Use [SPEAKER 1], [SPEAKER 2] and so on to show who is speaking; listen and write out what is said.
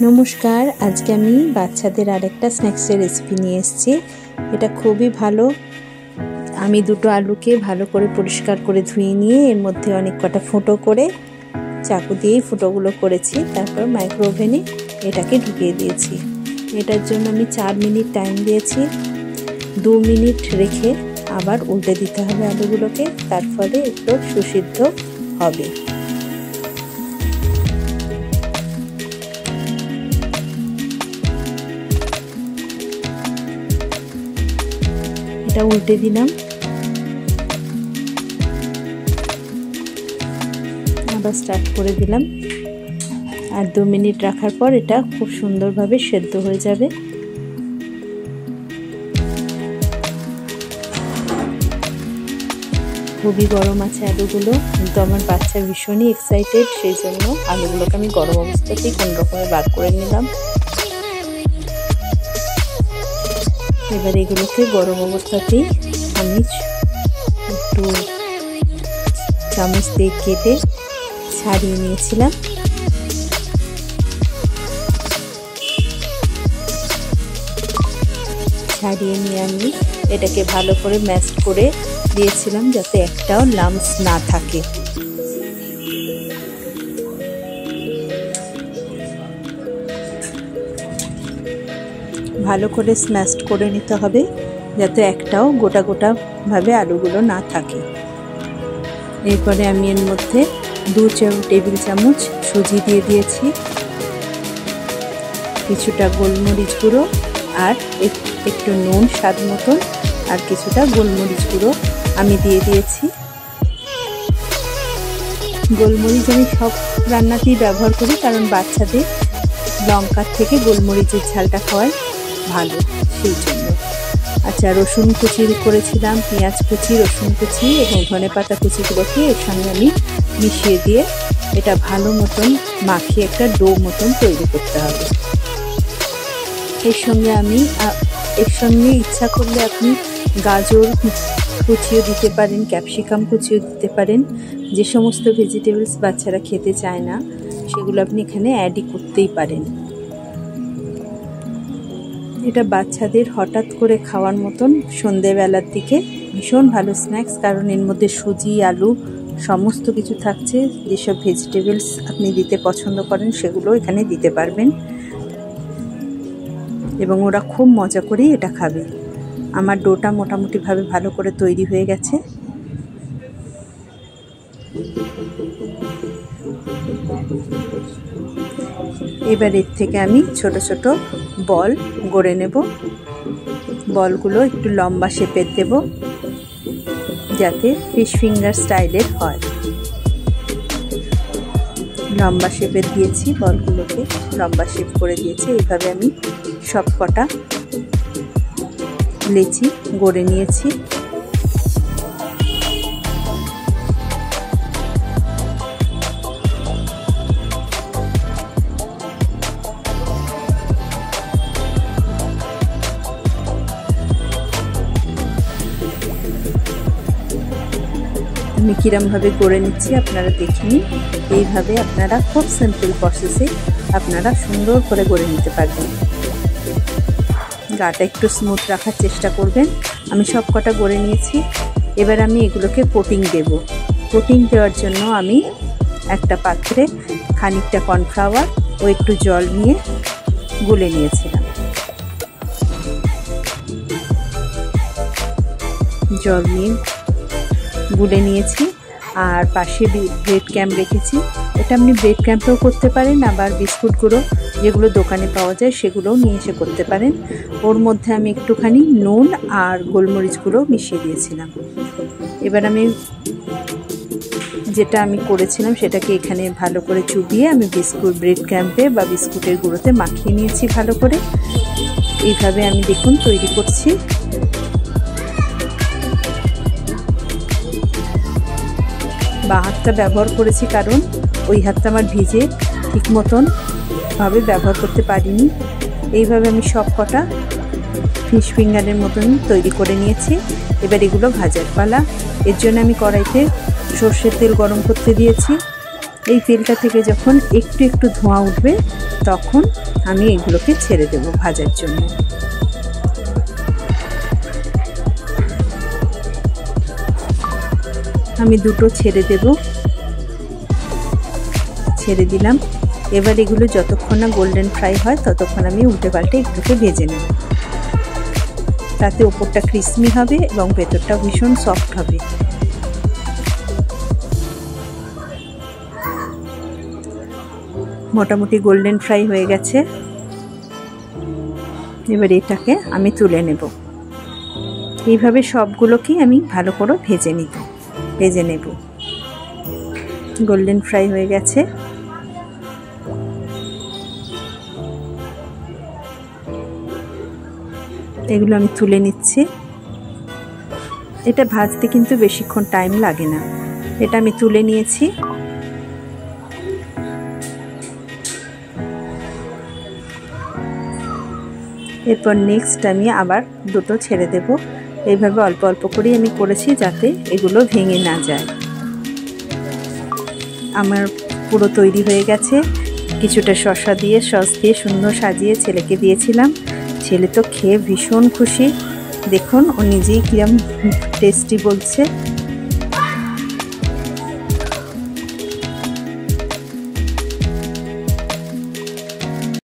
[SPEAKER 1] নমস্কার, আজকে আমি বাচ্চাদের আরেকটা স্ন্যাক্সের রেসিপি নিয়ে এসেছি। এটা খুবই ভালো। আমি দুটো আলুকে ভালো করে পরিষ্কার করে ধুয়ে নিয়ে এর মধ্যে অনেক কটা ফুটো করে চাকু দিয়েই ফুটোগুলো করেছি। তারপর মাইক্রো ওভেনে এটাকে ঢুকিয়ে দিয়েছি। এটার জন্য আমি 4 মিনিট টাইম দিয়েছি। 2 মিনিট রেখে আবার উল্টে দিতে হবে আলুগুলোকে, তার ফলে একটু সুসিদ্ধ হবে। এটা উল্টে দিলাম, আবার স্টার্ট করে দিলাম। আর 2 মিনিট রাখার পর এটা খুব সুন্দরভাবে সেদ্ধ হয়ে যাবে। খুবই গরম আছে আলুগুলো, কিন্তু আমার বাচ্চা ভীষণই এক্সাইটেড, সেই জন্য আলুগুলোকে আমি গরম অবস্থাতেই কোন রকমে বার করে নিলাম। এবার এগুলোকে গরম অবস্থাতেই আমি একটু চামচ দিয়ে কেটে ছাড়িয়ে নিয়েছিলাম। ছাড়িয়ে নিয়ে আমি এটাকে ভালো করে ম্যাশ করে দিয়েছিলাম, যাতে একটাও লাম্পস না থাকে। ভালো করে স্ম্যাশ করে নিতে হবে, যাতে একটাও গোটা গোটা ভাবে আলুগুলো না থাকে। এরপরে আমি এর মধ্যে 2 টেবিল চামচ সুজি দিয়ে দিয়েছি, কিছুটা গোলমরিচ গুঁড়ো আর একটু নুন স্বাদ মতন, আর কিছুটা গোলমরিচ গুঁড়ো আমি দিয়ে দিয়েছি। গোলমরিচ আমি সব রান্নাতেই ব্যবহার করি, কারণ বাচ্চাদের লঙ্কার থেকে গোলমরিচের ঝালটা খাওয়াই ভালো, সেই জন্য। আচ্ছা, রসুন কুচি করেছিলাম, পেঁয়াজ কুচি, রসুন কুচি এবং ধনেপাতা কুচিগুলোকে এর সঙ্গে আমি মিশিয়ে দিয়ে এটা ভালো মতন মাখিয়ে একটা ডো মতন তৈরি করতে হবে। এর সঙ্গে ইচ্ছা করলে আপনি গাজর কুচিও দিতে পারেন, ক্যাপসিকাম কুচিও দিতে পারেন। যে সমস্ত ভেজিটেবলস বাচ্চারা খেতে চায় না, সেগুলো আপনি এখানে অ্যাডই করতেই পারেন। এটা বাচ্চাদের হঠাৎ করে খাওয়ার মতন সন্ধেবেলার দিকে ভীষণ ভালো স্ন্যাক্স, কারণ এর মধ্যে সুজি, আলু সমস্ত কিছু থাকছে। যেসব ভেজিটেবলস আপনি দিতে পছন্দ করেন সেগুলো এখানে দিতে পারবেন, এবং ওরা খুব মজা করেই এটা খাবে। আমার ডোটা মোটামুটিভাবে ভালো করে তৈরি হয়ে গেছে। এবার এর থেকে আমি ছোট ছোট বল গড়ে নেব। বলগুলো একটু লম্বা শেপের দেব, যাতে ফিশ ফিঙ্গার স্টাইলের হয়। লম্বা শেপের দিয়েছি, বলগুলোকে লম্বা শেপ করে দিয়েছি। এইভাবে আমি সব কটা লেচি গড়ে নিয়েছি। আমি কিরমভাবে গড়ে নিচ্ছি আপনারা দেখে নিন। এইভাবে আপনারা খুব সিম্পল প্রসেসে আপনারা সুন্দর করে গড়ে নিতে পারবেন। গাটা একটু স্মুথ রাখার চেষ্টা করবেন। আমি সব কটা গড়ে নিয়েছি। এবার আমি এগুলোকে কোটিং দেব। কোটিং দেওয়ার জন্য আমি একটা পাত্রে খানিকটা কর্নফ্লাওয়ার ও একটু জল নিয়ে গুলে নিয়েছিলাম। জল নিয়ে গুলে নিয়েছি, আর পাশে ব্রেড ক্যাম্প রেখেছি। এটা আপনি ব্রেড ক্যাম্পেও করতে পারেন, আবার বিস্কুট গুঁড়ো যেগুলো দোকানে পাওয়া যায় সেগুলোও নিয়ে এসে করতে পারেন। ওর মধ্যে আমি একটুখানি নুন আর গোলমরিচ গুঁড়ো মিশিয়ে দিয়েছিলাম। এবার আমি যেটা আমি করেছিলাম সেটাকে এখানে ভালো করে চুবিয়ে আমি ব্রেড ক্যাম্পে বা বিস্কুটের গুঁড়োতে মাখিয়ে নিয়েছি ভালো করে। এইভাবে আমি দেখুন তৈরি করছি। বা হাতটা ব্যবহার করেছি, কারণ ওই হাতটা আমার ভিজে ঠিক মতন ভাবে ব্যবহার করতে পারিনি। এইভাবে আমি সব কটা ফিশ ফিঙ্গারের মতন তৈরি করে নিয়েছি। এবার এগুলো ভাজার পালা। এর জন্য আমি কড়াইতে সর্ষের তেল গরম করতে দিয়েছি। এই তেলটা থেকে যখন একটু একটু ধোঁয়া উঠবে তখন আমি এগুলোকে ছেড়ে দেব ভাজার জন্য। আমি দুটো ছেড়ে দেব, ছেড়ে দিলাম। এবার এগুলো যতক্ষণ না গোল্ডেন ফ্রাই হয় ততক্ষণ আমি উল্টে পাল্টে এগুলোকে ভেজে নেব। তাতে ওপরটা ক্রিসমি হবে এবং ভেতরটা ভীষণ সফট হবে। মোটামুটি গোল্ডেন ফ্রাই হয়ে গেছে। এবার এটাকে আমি তুলে নেব। এইভাবে সবগুলোকেই আমি ভালো করে ভেজে নেব। গোল্ডেন ফ্রাই হয়ে গেছে। এগুলো আমি তুলে নিচ্ছি। এটা ভাজতে কিন্তু বেশিক্ষণ টাইম লাগে না। এটা আমি তুলে নিয়েছি। এরপর নেক্সট আমি আবার দুটো ছেড়ে দেব। এইভাবে অল্প অল্প করেই আমি করেছি যাতে এগুলো ভেঙে না যায়। আমার পুরো তৈরি হয়ে গেছে। কিছুটা সস দিয়ে সুন্দর সাজিয়ে ছেলেকে দিয়েছিলাম। ছেলে তো খেয়ে ভীষণ খুশি। দেখুন ও নিজেই কিরম টেস্টি বলছে।